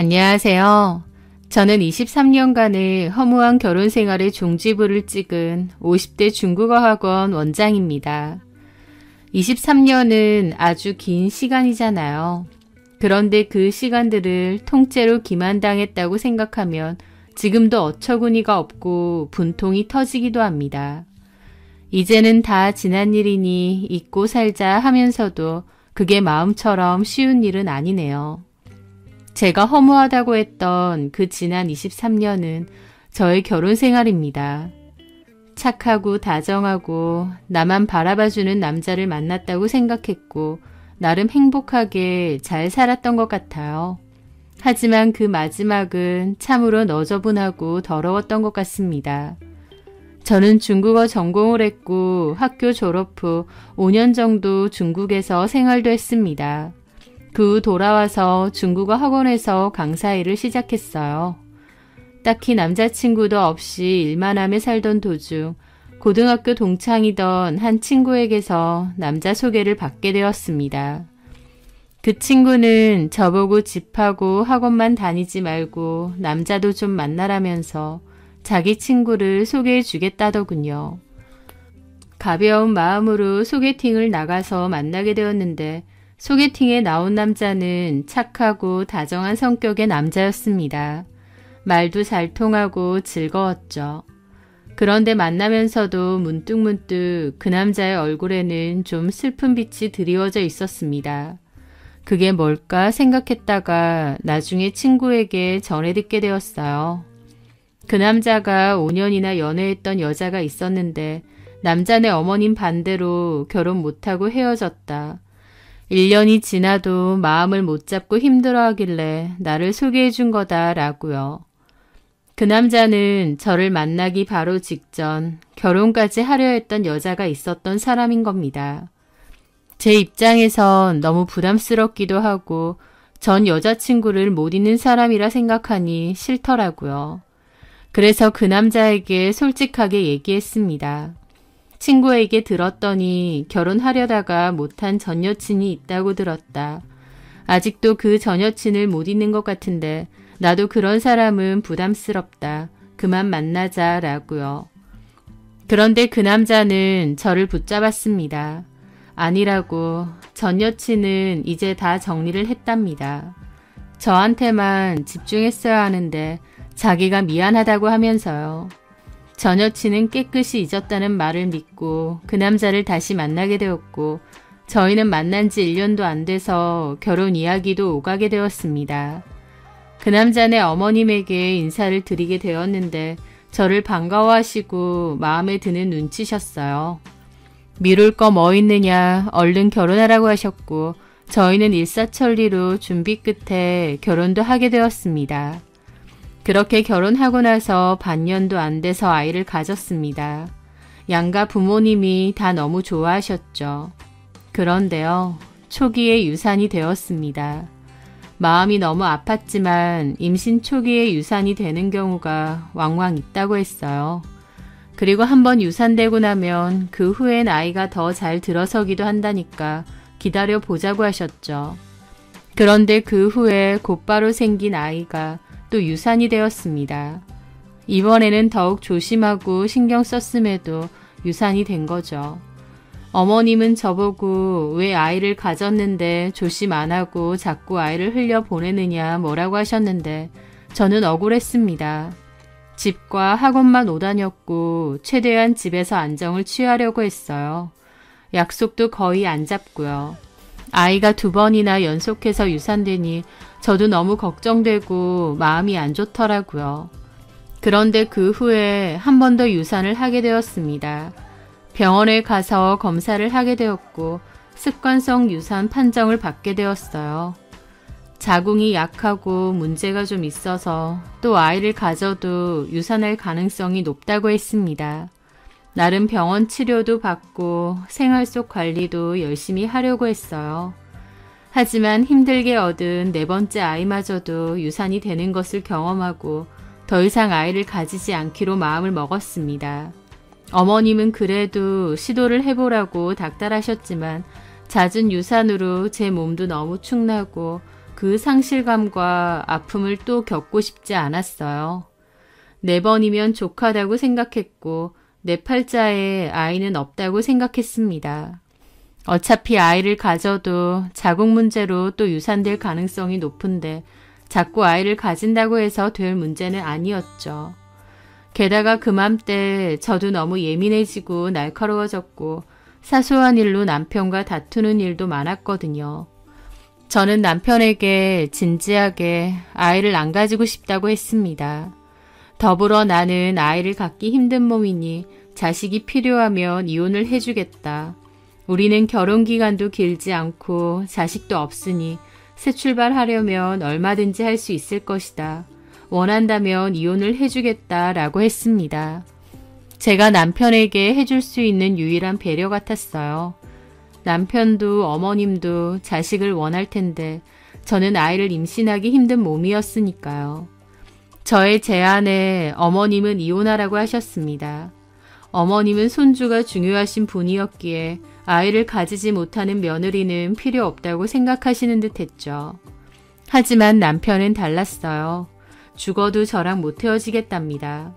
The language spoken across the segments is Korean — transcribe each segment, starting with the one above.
안녕하세요. 저는 23년간의 허무한 결혼 생활의 종지부를 찍은 50대 중국어 학원 원장입니다. 23년은 아주 긴 시간이잖아요. 그런데 그 시간들을 통째로 기만당했다고 생각하면 지금도 어처구니가 없고 분통이 터지기도 합니다. 이제는 다 지난 일이니 잊고 살자 하면서도 그게 마음처럼 쉬운 일은 아니네요. 제가 허무하다고 했던 그 지난 23년은 저의 결혼 생활입니다. 착하고 다정하고 나만 바라봐주는 남자를 만났다고 생각했고 나름 행복하게 잘 살았던 것 같아요. 하지만 그 마지막은 참으로 너저분하고 더러웠던 것 같습니다. 저는 중국어 전공을 했고 학교 졸업 후 5년 정도 중국에서 생활도 했습니다. 그 후 돌아와서 중국어 학원에서 강사 일을 시작했어요. 딱히 남자친구도 없이 일만 하며 살던 도중 고등학교 동창이던 한 친구에게서 남자 소개를 받게 되었습니다. 그 친구는 저보고 집하고 학원만 다니지 말고 남자도 좀 만나라면서 자기 친구를 소개해 주겠다더군요. 가벼운 마음으로 소개팅을 나가서 만나게 되었는데 소개팅에 나온 남자는 착하고 다정한 성격의 남자였습니다. 말도 잘 통하고 즐거웠죠. 그런데 만나면서도 문득문득 그 남자의 얼굴에는 좀 슬픈 빛이 드리워져 있었습니다. 그게 뭘까 생각했다가 나중에 친구에게 전해 듣게 되었어요. 그 남자가 5년이나 연애했던 여자가 있었는데 남자네 어머님 반대로 결혼 못하고 헤어졌다. 1년이 지나도 마음을 못 잡고 힘들어하길래 나를 소개해 준 거다라고요. 그 남자는 저를 만나기 바로 직전 결혼까지 하려 했던 여자가 있었던 사람인 겁니다. 제 입장에선 너무 부담스럽기도 하고 전 여자친구를 못 잊는 사람이라 생각하니 싫더라고요. 그래서 그 남자에게 솔직하게 얘기했습니다. 친구에게 들었더니 결혼하려다가 못한 전 여친이 있다고 들었다. 아직도 그 전 여친을 못 잊는 것 같은데 나도 그런 사람은 부담스럽다. 그만 만나자라고요. 그런데 그 남자는 저를 붙잡았습니다. 아니라고 전 여친은 이제 다 정리를 했답니다. 저한테만 집중했어야 하는데 자기가 미안하다고 하면서요. 전 여친은 깨끗이 잊었다는 말을 믿고 그 남자를 다시 만나게 되었고 저희는 만난 지 1년도 안 돼서 결혼 이야기도 오가게 되었습니다. 그 남자네 어머님에게 인사를 드리게 되었는데 저를 반가워하시고 마음에 드는 눈치셨어요. 미룰 거 뭐 있느냐 얼른 결혼하라고 하셨고 저희는 일사천리로 준비 끝에 결혼도 하게 되었습니다. 그렇게 결혼하고 나서 반년도 안 돼서 아이를 가졌습니다. 양가 부모님이 다 너무 좋아하셨죠. 그런데요, 초기에 유산이 되었습니다. 마음이 너무 아팠지만 임신 초기에 유산이 되는 경우가 왕왕 있다고 했어요. 그리고 한번 유산되고 나면 그 후엔 아이가 더 잘 들어서기도 한다니까 기다려 보자고 하셨죠. 그런데 그 후에 곧바로 생긴 아이가 또 유산이 되었습니다. 이번에는 더욱 조심하고 신경 썼음에도 유산이 된 거죠. 어머님은 저보고 왜 아이를 가졌는데 조심 안 하고 자꾸 아이를 흘려보내느냐 뭐라고 하셨는데 저는 억울했습니다. 집과 학원만 오다녔고 최대한 집에서 안정을 취하려고 했어요. 약속도 거의 안 잡고요. 아이가 2번이나 연속해서 유산되니 저도 너무 걱정되고 마음이 안 좋더라고요. 그런데 그 후에 한 번 더 유산을 하게 되었습니다. 병원에 가서 검사를 하게 되었고 습관성 유산 판정을 받게 되었어요. 자궁이 약하고 문제가 좀 있어서 또 아이를 가져도 유산할 가능성이 높다고 했습니다. 나름 병원 치료도 받고 생활 속 관리도 열심히 하려고 했어요. 하지만 힘들게 얻은 4번째 아이마저도 유산이 되는 것을 경험하고 더 이상 아이를 가지지 않기로 마음을 먹었습니다. 어머님은 그래도 시도를 해보라고 닥달하셨지만 잦은 유산으로 제 몸도 너무 축나고 그 상실감과 아픔을 또 겪고 싶지 않았어요. 4번이면 족하다고 생각했고 내 팔자에 아이는 없다고 생각했습니다. 어차피 아이를 가져도 자국 문제로 또 유산될 가능성이 높은데 자꾸 아이를 가진다고 해서 될 문제는 아니었죠. 게다가 그맘때 저도 너무 예민해지고 날카로워졌고 사소한 일로 남편과 다투는 일도 많았거든요. 저는 남편에게 진지하게 아이를 안 가지고 싶다고 했습니다. 더불어 나는 아이를 갖기 힘든 몸이니 자식이 필요하면 이혼을 해주겠다. 우리는 결혼 기간도 길지 않고 자식도 없으니 새 출발하려면 얼마든지 할 수 있을 것이다. 원한다면 이혼을 해주겠다라고 했습니다. 제가 남편에게 해줄 수 있는 유일한 배려 같았어요. 남편도 어머님도 자식을 원할 텐데 저는 아이를 임신하기 힘든 몸이었으니까요. 저의 제안에 어머님은 이혼하라고 하셨습니다. 어머님은 손주가 중요하신 분이었기에 아이를 가지지 못하는 며느리는 필요 없다고 생각하시는 듯 했죠. 하지만 남편은 달랐어요. 죽어도 저랑 못 헤어지겠답니다.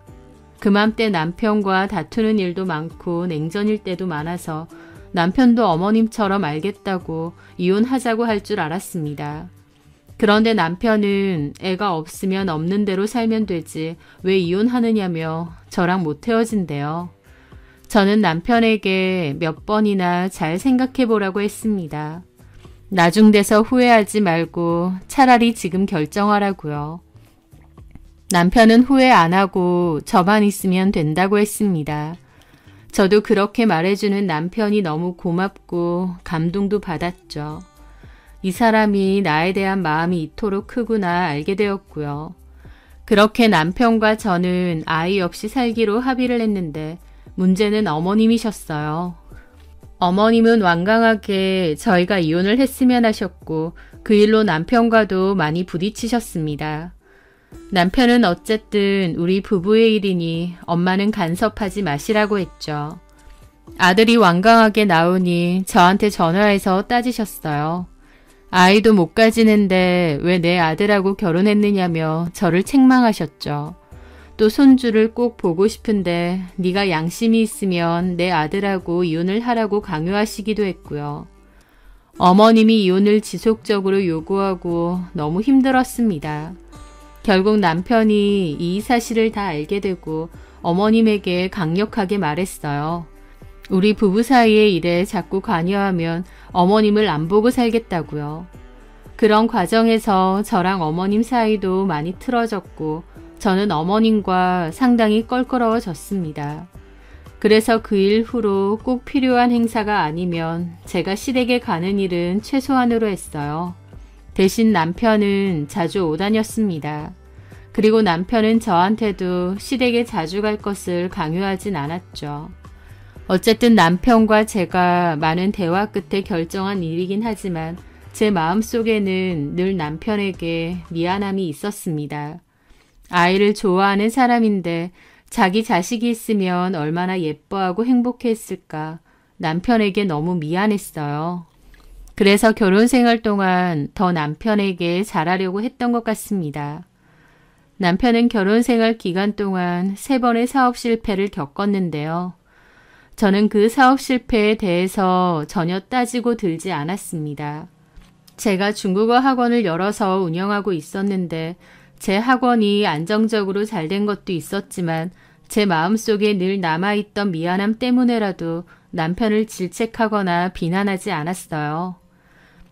그맘때 남편과 다투는 일도 많고 냉전일 때도 많아서 남편도 어머님처럼 알겠다고 이혼하자고 할 줄 알았습니다. 그런데 남편은 애가 없으면 없는 대로 살면 되지 왜 이혼하느냐며 저랑 못 헤어진대요. 저는 남편에게 몇 번이나 잘 생각해보라고 했습니다. 나중 돼서 후회하지 말고 차라리 지금 결정하라고요. 남편은 후회 안 하고 저만 있으면 된다고 했습니다. 저도 그렇게 말해주는 남편이 너무 고맙고 감동도 받았죠. 이 사람이 나에 대한 마음이 이토록 크구나 알게 되었고요. 그렇게 남편과 저는 아이 없이 살기로 합의를 했는데 문제는 어머님이셨어요. 어머님은 완강하게 저희가 이혼을 했으면 하셨고 그 일로 남편과도 많이 부딪히셨습니다. 남편은 어쨌든 우리 부부의 일이니 엄마는 간섭하지 마시라고 했죠. 아들이 완강하게 나오니 저한테 전화해서 따지셨어요. 아이도 못 가지는데 왜 내 아들하고 결혼했느냐며 저를 책망하셨죠. 또 손주를 꼭 보고 싶은데 네가 양심이 있으면 내 아들하고 이혼을 하라고 강요하시기도 했고요. 어머님이 이혼을 지속적으로 요구하고 너무 힘들었습니다. 결국 남편이 이 사실을 다 알게 되고 어머님에게 강력하게 말했어요. 우리 부부 사이의 일에 자꾸 관여하면 어머님을 안 보고 살겠다고요. 그런 과정에서 저랑 어머님 사이도 많이 틀어졌고 저는 어머님과 상당히 껄끄러워졌습니다. 그래서 그 이후로 꼭 필요한 행사가 아니면 제가 시댁에 가는 일은 최소한으로 했어요. 대신 남편은 자주 오다녔습니다. 그리고 남편은 저한테도 시댁에 자주 갈 것을 강요하진 않았죠. 어쨌든 남편과 제가 많은 대화 끝에 결정한 일이긴 하지만 제 마음속에는 늘 남편에게 미안함이 있었습니다. 아이를 좋아하는 사람인데 자기 자식이 있으면 얼마나 예뻐하고 행복했을까 남편에게 너무 미안했어요. 그래서 결혼 생활 동안 더 남편에게 잘하려고 했던 것 같습니다. 남편은 결혼 생활 기간 동안 3번의 사업 실패를 겪었는데요. 저는 그 사업 실패에 대해서 전혀 따지고 들지 않았습니다. 제가 중국어 학원을 열어서 운영하고 있었는데 제 학원이 안정적으로 잘 된 것도 있었지만 제 마음속에 늘 남아있던 미안함 때문에라도 남편을 질책하거나 비난하지 않았어요.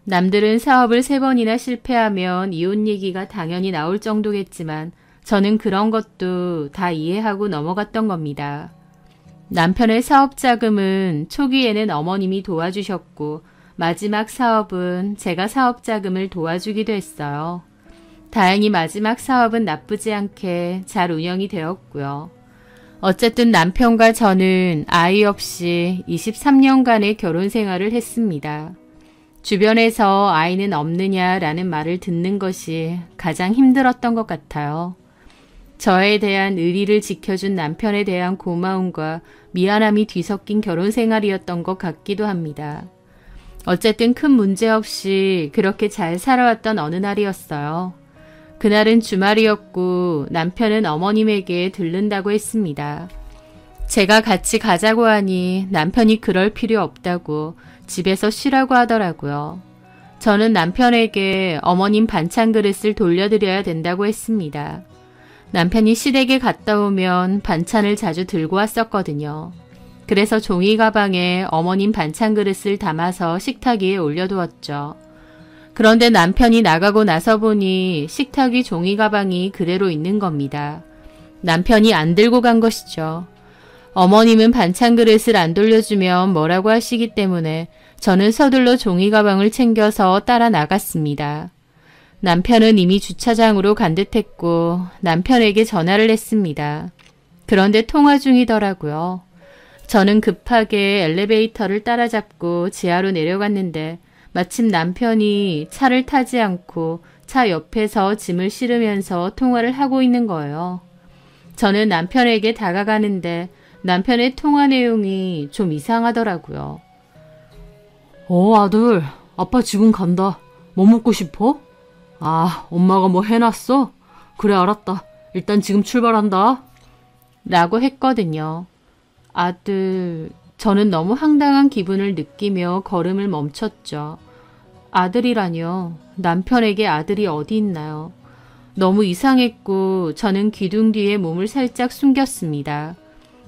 남들은 사업을 3번이나 실패하면 이혼 얘기가 당연히 나올 정도겠지만 저는 그런 것도 다 이해하고 넘어갔던 겁니다. 남편의 사업 자금은 초기에는 어머님이 도와주셨고 마지막 사업은 제가 사업 자금을 도와주기도 했어요. 다행히 마지막 사업은 나쁘지 않게 잘 운영이 되었고요. 어쨌든 남편과 저는 아이 없이 23년간의 결혼 생활을 했습니다. 주변에서 아이는 없느냐라는 말을 듣는 것이 가장 힘들었던 것 같아요. 저에 대한 의리를 지켜준 남편에 대한 고마움과 미안함이 뒤섞인 결혼 생활이었던 것 같기도 합니다. 어쨌든 큰 문제 없이 그렇게 잘 살아왔던 어느 날이었어요. 그날은 주말이었고 남편은 어머님에게 들른다고 했습니다. 제가 같이 가자고 하니 남편이 그럴 필요 없다고 집에서 쉬라고 하더라고요. 저는 남편에게 어머님 반찬 그릇을 돌려드려야 된다고 했습니다. 남편이 시댁에 갔다 오면 반찬을 자주 들고 왔었거든요. 그래서 종이 가방에 어머님 반찬 그릇을 담아서 식탁 위에 올려두었죠. 그런데 남편이 나가고 나서 보니 식탁 위 종이 가방이 그대로 있는 겁니다. 남편이 안 들고 간 것이죠. 어머님은 반찬 그릇을 안 돌려주면 뭐라고 하시기 때문에 저는 서둘러 종이 가방을 챙겨서 따라 나갔습니다. 남편은 이미 주차장으로 간 듯했고 남편에게 전화를 했습니다. 그런데 통화 중이더라고요. 저는 급하게 엘리베이터를 따라잡고 지하로 내려갔는데 마침 남편이 차를 타지 않고 차 옆에서 짐을 실으면서 통화를 하고 있는 거예요. 저는 남편에게 다가가는데 남편의 통화 내용이 좀 이상하더라고요. 아들, 아빠 지금 간다. 뭐 먹고 싶어? 아, 엄마가 뭐 해놨어? 그래, 알았다. 일단 지금 출발한다. 라고 했거든요. 아들, 저는 너무 황당한 기분을 느끼며 걸음을 멈췄죠. 아들이라뇨. 남편에게 아들이 어디 있나요? 너무 이상했고 저는 기둥 뒤에 몸을 살짝 숨겼습니다.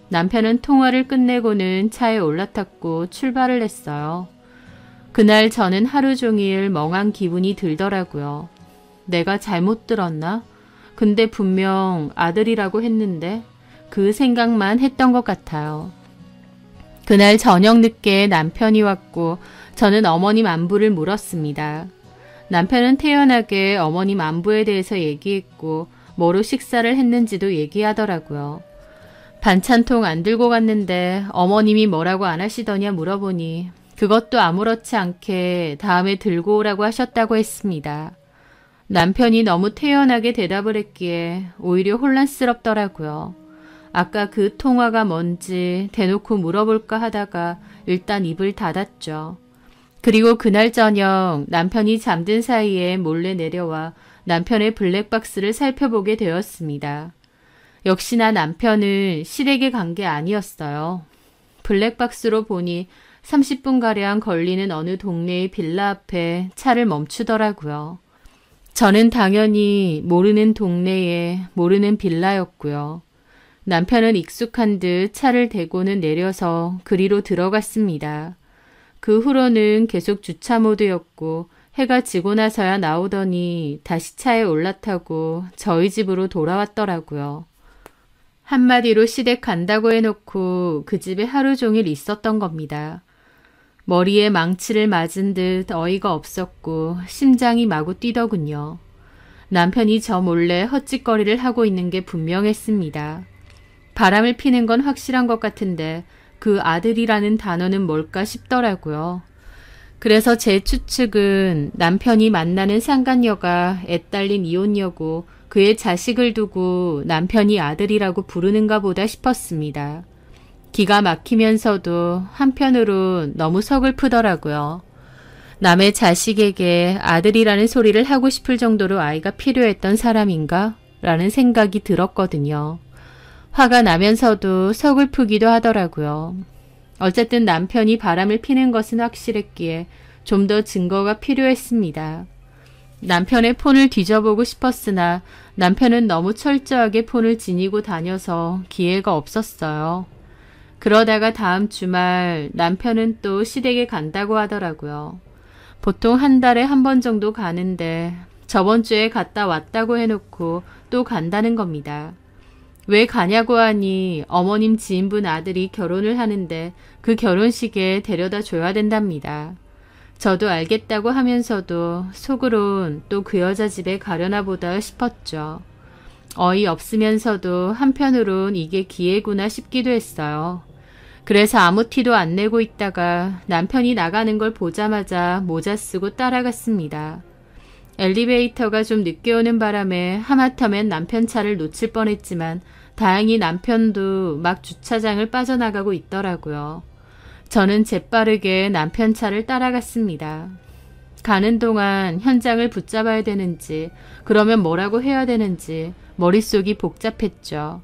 남편은 통화를 끝내고는 차에 올라탔고 출발을 했어요. 그날 저는 하루 종일 멍한 기분이 들더라고요. 내가 잘못 들었나? 근데 분명 아들이라고 했는데 그 생각만 했던 것 같아요. 그날 저녁 늦게 남편이 왔고 저는 어머님 안부를 물었습니다. 남편은 태연하게 어머님 안부에 대해서 얘기했고 뭐로 식사를 했는지도 얘기하더라고요. 반찬통 안 들고 갔는데 어머님이 뭐라고 안 하시더냐 물어보니 그것도 아무렇지 않게 다음에 들고 오라고 하셨다고 했습니다. 남편이 너무 태연하게 대답을 했기에 오히려 혼란스럽더라고요. 아까 그 통화가 뭔지 대놓고 물어볼까 하다가 일단 입을 닫았죠. 그리고 그날 저녁 남편이 잠든 사이에 몰래 내려와 남편의 블랙박스를 살펴보게 되었습니다. 역시나 남편은 시댁에 간 게 아니었어요. 블랙박스로 보니 30분가량 걸리는 어느 동네의 빌라 앞에 차를 멈추더라고요. 저는 당연히 모르는 동네에 모르는 빌라였고요. 남편은 익숙한 듯 차를 대고는 내려서 그리로 들어갔습니다. 그 후로는 계속 주차 모드였고 해가 지고 나서야 나오더니 다시 차에 올라타고 저희 집으로 돌아왔더라고요. 한마디로 시댁 간다고 해놓고 그 집에 하루 종일 있었던 겁니다. 머리에 망치를 맞은 듯 어이가 없었고 심장이 마구 뛰더군요. 남편이 저 몰래 헛짓거리를 하고 있는 게 분명했습니다. 바람을 피는 건 확실한 것 같은데 그 아들이라는 단어는 뭘까 싶더라고요. 그래서 제 추측은 남편이 만나는 상간녀가 애딸린 이혼녀고 그의 자식을 두고 남편이 아들이라고 부르는가 보다 싶었습니다. 기가 막히면서도 한편으론 너무 서글프더라고요. 남의 자식에게 아들이라는 소리를 하고 싶을 정도로 아이가 필요했던 사람인가? 라는 생각이 들었거든요. 화가 나면서도 서글프기도 하더라고요. 어쨌든 남편이 바람을 피는 것은 확실했기에 좀 더 증거가 필요했습니다. 남편의 폰을 뒤져보고 싶었으나 남편은 너무 철저하게 폰을 지니고 다녀서 기회가 없었어요. 그러다가 다음 주말 남편은 또 시댁에 간다고 하더라고요. 보통 한 달에 한 번 정도 가는데 저번 주에 갔다 왔다고 해놓고 또 간다는 겁니다. 왜 가냐고 하니 어머님 지인분 아들이 결혼을 하는데 그 결혼식에 데려다 줘야 된답니다. 저도 알겠다고 하면서도 속으론 또 그 여자 집에 가려나 보다 싶었죠. 어이없으면서도 한편으론 이게 기회구나 싶기도 했어요. 그래서 아무 티도 안 내고 있다가 남편이 나가는 걸 보자마자 모자 쓰고 따라갔습니다. 엘리베이터가 좀 늦게 오는 바람에 하마터면 남편 차를 놓칠 뻔했지만 다행히 남편도 막 주차장을 빠져나가고 있더라고요. 저는 재빠르게 남편 차를 따라갔습니다. 가는 동안 현장을 붙잡아야 되는지, 그러면 뭐라고 해야 되는지 머릿속이 복잡했죠.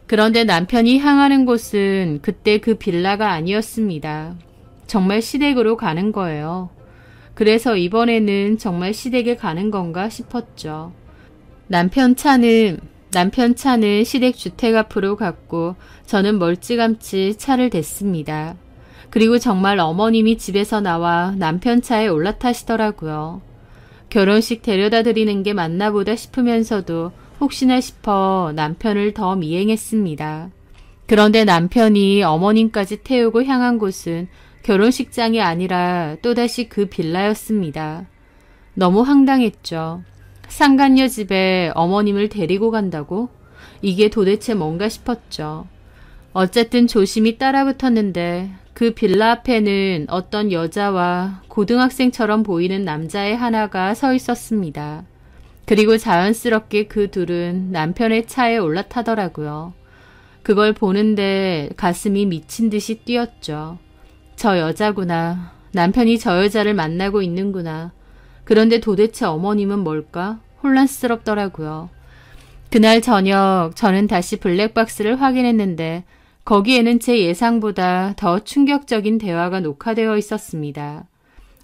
그런데 남편이 향하는 곳은 그때 그 빌라가 아니었습니다. 정말 시댁으로 가는 거예요. 그래서 이번에는 정말 시댁에 가는 건가 싶었죠. 남편 차는 시댁 주택 앞으로 갔고 저는 멀찌감치 차를 댔습니다. 그리고 정말 어머님이 집에서 나와 남편 차에 올라타시더라고요. 결혼식 데려다 드리는 게 맞나 보다 싶으면서도 혹시나 싶어 남편을 더 미행했습니다. 그런데 남편이 어머님까지 태우고 향한 곳은 결혼식장이 아니라 또다시 그 빌라였습니다. 너무 황당했죠. 상간녀 집에 어머님을 데리고 간다고? 이게 도대체 뭔가 싶었죠. 어쨌든 조심히 따라붙었는데 그 빌라 앞에는 어떤 여자와 고등학생처럼 보이는 남자의 하나가 서 있었습니다. 그리고 자연스럽게 그 둘은 남편의 차에 올라타더라고요. 그걸 보는데 가슴이 미친 듯이 뛰었죠. 저 여자구나. 남편이 저 여자를 만나고 있는구나. 그런데 도대체 어머님은 뭘까? 혼란스럽더라고요. 그날 저녁 저는 다시 블랙박스를 확인했는데 거기에는 제 예상보다 더 충격적인 대화가 녹화되어 있었습니다.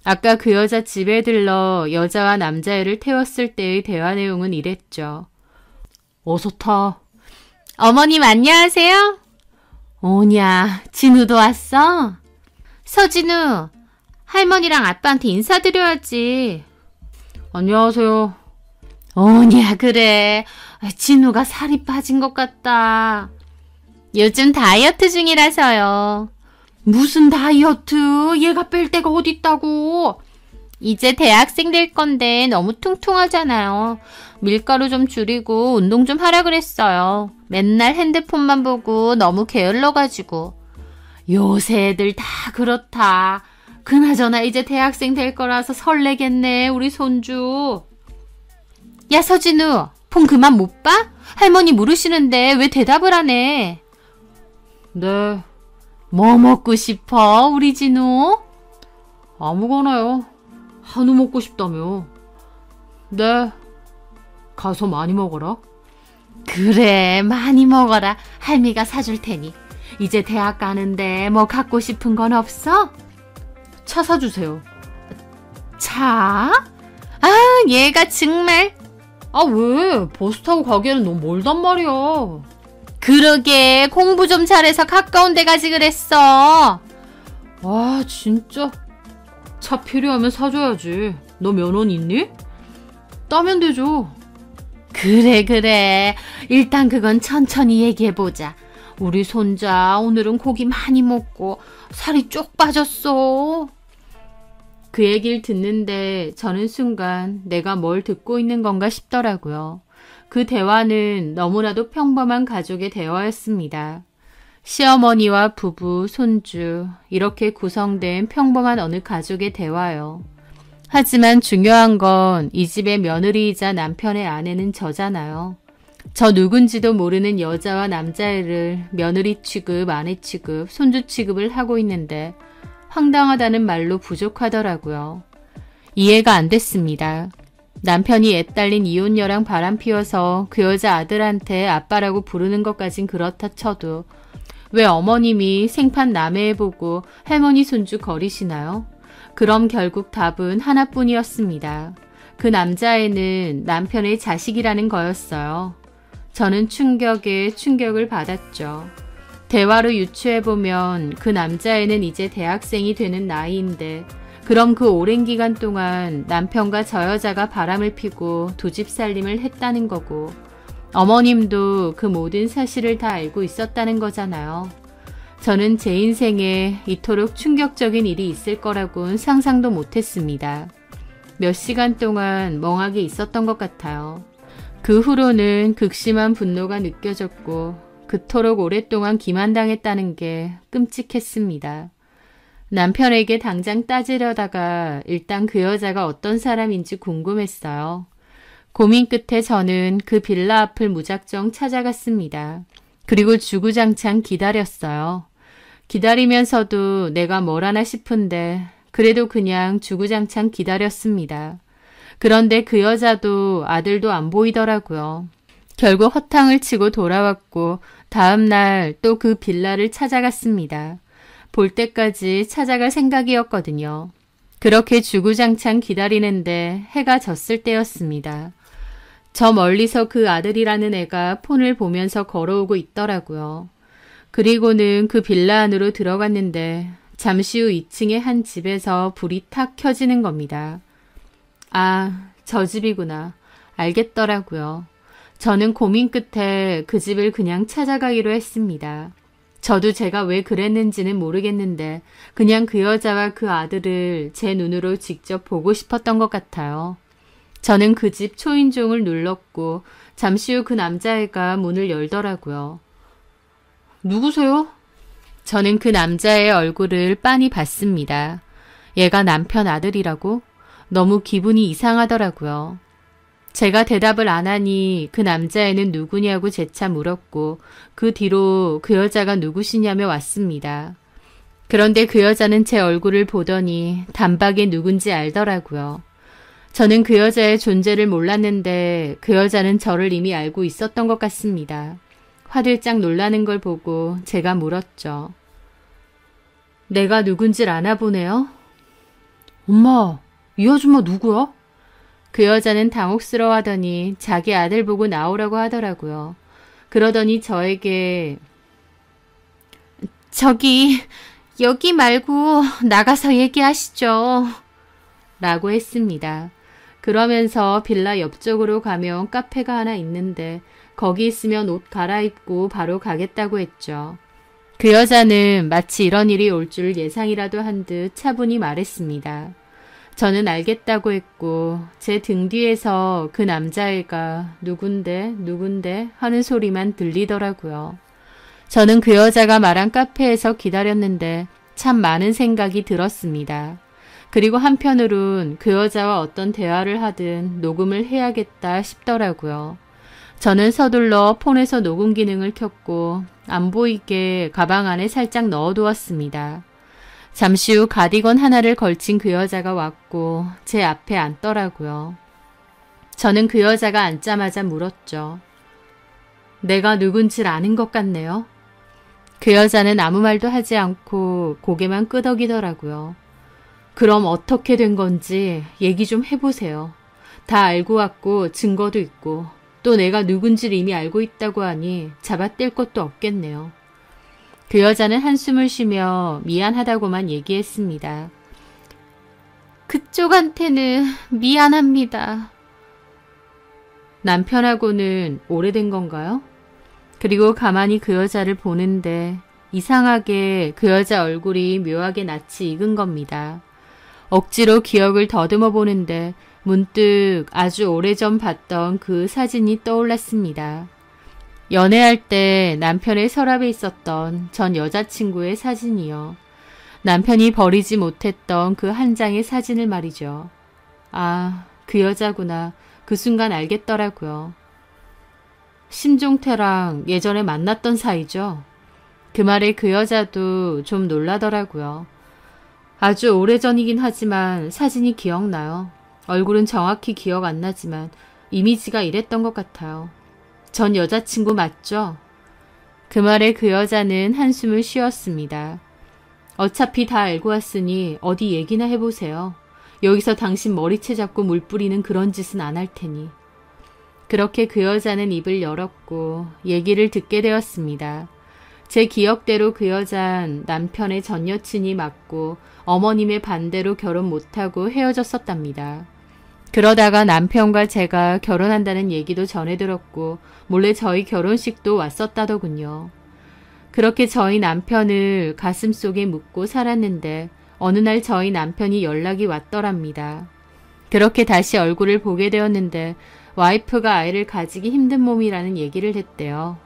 아까 그 여자 집에 들러 여자와 남자애를 태웠을 때의 대화 내용은 이랬죠. 어서 타. 어머님 안녕하세요? 오냐, 진우도 왔어? 서진우, 할머니랑 아빠한테 인사드려야지. 안녕하세요. 오냐, 그래. 진우가 살이 빠진 것 같다. 요즘 다이어트 중이라서요. 무슨 다이어트? 얘가 뺄 데가 어딨다고. 이제 대학생 될 건데 너무 퉁퉁하잖아요. 밀가루 좀 줄이고 운동 좀 하라 그랬어요. 맨날 핸드폰만 보고 너무 게을러가지고. 요새 애들 다 그렇다. 그나저나 이제 대학생 될 거라서 설레겠네, 우리 손주. 야, 서진우, 폰 그만 못 봐? 할머니 물으시는데 왜 대답을 안 해? 네. 뭐 먹고 싶어, 우리 진우? 아무거나요. 한우 먹고 싶다며. 네. 가서 많이 먹어라. 그래, 많이 먹어라. 할미가 사줄 테니. 이제 대학 가는데 뭐 갖고 싶은 건 없어? 차 사주세요. 차? 아, 얘가 정말. 아, 왜? 버스 타고 가기에는 너무 멀단 말이야. 그러게, 공부 좀 잘해서 가까운 데 가지 그랬어. 아, 진짜. 차 필요하면 사줘야지. 너 면허 있니? 따면 되죠. 그래. 일단 그건 천천히 얘기해보자. 우리 손자 오늘은 고기 많이 먹고 살이 쪽 빠졌어. 그 얘기를 듣는데 저는 순간 내가 뭘 듣고 있는 건가 싶더라고요. 그 대화는 너무나도 평범한 가족의 대화였습니다. 시어머니와 부부, 손주 이렇게 구성된 평범한 어느 가족의 대화요. 하지만 중요한 건 이 집의 며느리이자 남편의 아내는 저잖아요. 저 누군지도 모르는 여자와 남자애를 며느리 취급, 아내 취급, 손주 취급을 하고 있는데 황당하다는 말로 부족하더라고요. 이해가 안 됐습니다. 남편이 애딸린 이혼녀랑 바람 피워서 그 여자 아들한테 아빠라고 부르는 것까진 그렇다 쳐도 왜 어머님이 생판 남애 보고 할머니 손주 거리시나요? 그럼 결국 답은 하나뿐이었습니다. 그 남자애는 남편의 자식이라는 거였어요. 저는 충격에 충격을 받았죠. 대화로 유추해보면 그 남자애는 이제 대학생이 되는 나이인데 그럼 그 오랜 기간 동안 남편과 저 여자가 바람을 피고 두 집 살림을 했다는 거고 어머님도 그 모든 사실을 다 알고 있었다는 거잖아요. 저는 제 인생에 이토록 충격적인 일이 있을 거라고는 상상도 못했습니다. 몇 시간 동안 멍하게 있었던 것 같아요. 그 후로는 극심한 분노가 느껴졌고 그토록 오랫동안 기만당했다는 게 끔찍했습니다. 남편에게 당장 따지려다가 일단 그 여자가 어떤 사람인지 궁금했어요. 고민 끝에 저는 그 빌라 앞을 무작정 찾아갔습니다. 그리고 주구장창 기다렸어요. 기다리면서도 내가 뭘 하나 싶은데 그래도 그냥 주구장창 기다렸습니다. 그런데 그 여자도 아들도 안 보이더라고요. 결국 허탕을 치고 돌아왔고 다음 날 또 그 빌라를 찾아갔습니다. 볼 때까지 찾아갈 생각이었거든요. 그렇게 주구장창 기다리는데 해가 졌을 때였습니다. 저 멀리서 그 아들이라는 애가 폰을 보면서 걸어오고 있더라고요. 그리고는 그 빌라 안으로 들어갔는데 잠시 후 2층의 한 집에서 불이 탁 켜지는 겁니다. 아, 저 집이구나. 알겠더라고요. 저는 고민 끝에 그 집을 그냥 찾아가기로 했습니다. 저도 제가 왜 그랬는지는 모르겠는데 그냥 그 여자와 그 아들을 제 눈으로 직접 보고 싶었던 것 같아요. 저는 그 집 초인종을 눌렀고 잠시 후 그 남자애가 문을 열더라고요. 누구세요? 저는 그 남자의 얼굴을 빤히 봤습니다. 얘가 남편 아들이라고? 너무 기분이 이상하더라고요. 제가 대답을 안 하니 그 남자애는 누구냐고 재차 물었고 그 뒤로 그 여자가 누구시냐며 왔습니다. 그런데 그 여자는 제 얼굴을 보더니 단박에 누군지 알더라고요. 저는 그 여자의 존재를 몰랐는데 그 여자는 저를 이미 알고 있었던 것 같습니다. 화들짝 놀라는 걸 보고 제가 물었죠. 내가 누군지 아나 보네요? 엄마, 이 아줌마 누구야? 그 여자는 당혹스러워하더니 자기 아들 보고 나오라고 하더라고요. 그러더니 저에게 저기 여기 말고 나가서 얘기하시죠. 라고 했습니다. 그러면서 빌라 옆쪽으로 가면 카페가 하나 있는데 거기 있으면 옷 갈아입고 바로 가겠다고 했죠. 그 여자는 마치 이런 일이 올 줄 예상이라도 한 듯 차분히 말했습니다. 저는 알겠다고 했고 제 등 뒤에서 그 남자애가 누군데 하는 소리만 들리더라고요. 저는 그 여자가 말한 카페에서 기다렸는데 참 많은 생각이 들었습니다. 그리고 한편으론 그 여자와 어떤 대화를 하든 녹음을 해야겠다 싶더라고요. 저는 서둘러 폰에서 녹음 기능을 켰고 안 보이게 가방 안에 살짝 넣어두었습니다. 잠시 후 가디건 하나를 걸친 그 여자가 왔고 제 앞에 앉더라고요. 저는 그 여자가 앉자마자 물었죠. 내가 누군지 아는 것 같네요. 그 여자는 아무 말도 하지 않고 고개만 끄덕이더라고요. 그럼 어떻게 된 건지 얘기 좀 해보세요. 다 알고 왔고 증거도 있고 또 내가 누군지를 이미 알고 있다고 하니 잡아뗄 것도 없겠네요. 그 여자는 한숨을 쉬며 미안하다고만 얘기했습니다. 그쪽한테는 미안합니다. 남편하고는 오래된 건가요? 그리고 가만히 그 여자를 보는데 이상하게 그 여자 얼굴이 묘하게 낯이 익은 겁니다. 억지로 기억을 더듬어 보는데 문득 아주 오래전 봤던 그 사진이 떠올랐습니다. 연애할 때 남편의 서랍에 있었던 전 여자친구의 사진이요. 남편이 버리지 못했던 그 한 장의 사진을 말이죠. 아, 그 여자구나. 그 순간 알겠더라고요. 심종태랑 예전에 만났던 사이죠. 그 말에 그 여자도 좀 놀라더라고요. 아주 오래전이긴 하지만 사진이 기억나요. 얼굴은 정확히 기억 안 나지만 이미지가 이랬던 것 같아요. 전 여자친구 맞죠? 그 말에 그 여자는 한숨을 쉬었습니다. 어차피 다 알고 왔으니 어디 얘기나 해보세요. 여기서 당신 머리채 잡고 물 뿌리는 그런 짓은 안 할 테니. 그렇게 그 여자는 입을 열었고 얘기를 듣게 되었습니다. 제 기억대로 그 여잔 남편의 전 여친이 맞고 어머님의 반대로 결혼 못하고 헤어졌었답니다. 그러다가 남편과 제가 결혼한다는 얘기도 전해 들었고 몰래 저희 결혼식도 왔었다더군요. 그렇게 저희 남편을 가슴속에 묻고 살았는데 어느 날 저희 남편이 연락이 왔더랍니다. 그렇게 다시 얼굴을 보게 되었는데 와이프가 아이를 가지기 힘든 몸이라는 얘기를 했대요.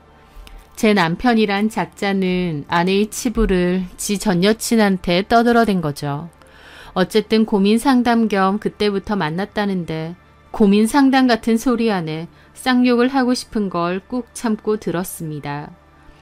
제 남편이란 작자는 아내의 치부를 지 전 여친한테 떠들어댄 거죠. 어쨌든 고민 상담 겸 그때부터 만났다는데 고민 상담 같은 소리 안에 쌍욕을 하고 싶은 걸 꾹 참고 들었습니다.